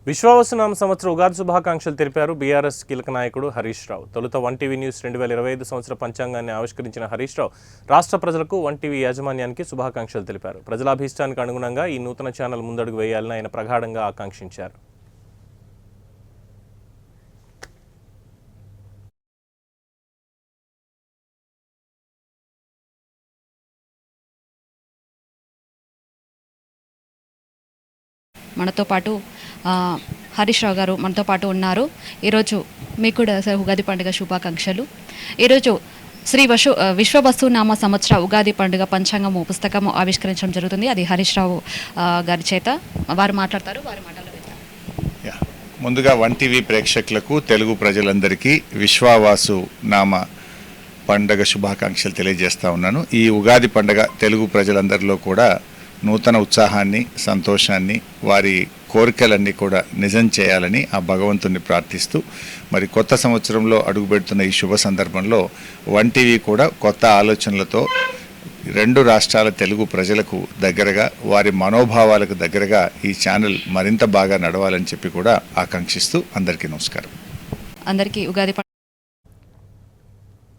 విశ్వావసునామ సంవత్సర ఉగాది శుభాకాంక్షలు తెలిపారు బీఆర్ఎస్ కీలక నాయకుడు హరీష్ రావు. తొలుత వన్ టీవీ న్యూస్ 2025 సంవత్సర పంచాంగాన్ని ఆవిష్కరించిన హరీష్ రావు రాష్ట్ర ప్రజలకు వన్ టీవీ యాజమాన్యానికి శుభాకాంక్షలు తెలిపారు. ప్రజల అభీష్టానికి అనుగుణంగా ఈ నూతన ఛానల్ ముందడుగు వేయాలని ఆయన ప్రగాఢంగా ఆకాంక్షించారు. మనతో పాటు హరీష్ రావు గారు మనతో పాటు ఉన్నారు. ఈరోజు మీకు కూడా సార్ ఉగాది పండుగ శుభాకాంక్షలు. ఈరోజు శ్రీ విశ్వవసునామ సంవత్సర ఉగాది పండుగ పంచాంగము పుస్తకము ఆవిష్కరించడం జరుగుతుంది. అది హరీష్ రావు గారి చేత వారు మాట్లాడతారు. వారి మాటల్లో వింటారు. ముందుగా వన్ టీవీ ప్రేక్షకులకు తెలుగు ప్రజలందరికీ విశ్వవాసు నామ పండుగ శుభాకాంక్షలు తెలియజేస్తా ఉన్నాను. ఈ ఉగాది పండుగ తెలుగు ప్రజలందరిలో కూడా నూతన ఉత్సాహాన్ని, సంతోషాన్ని, వారి కోరికలన్నీ కూడా నిజం చేయాలని ఆ భగవంతుని ప్రార్థిస్తూ మరి కొత్త సంవత్సరంలో అడుగుపెడుతున్న ఈ శుభ సందర్భంలో వన్ టీవీ కూడా కొత్త ఆలోచనలతో రెండు రాష్ట్రాల తెలుగు ప్రజలకు దగ్గరగా, వారి మనోభావాలకు దగ్గరగా ఈ ఛానల్ మరింత బాగా నడవాలని చెప్పి కూడా ఆకాంక్షిస్తూ అందరికీ నమస్కారం. అందరికీ ఉగాది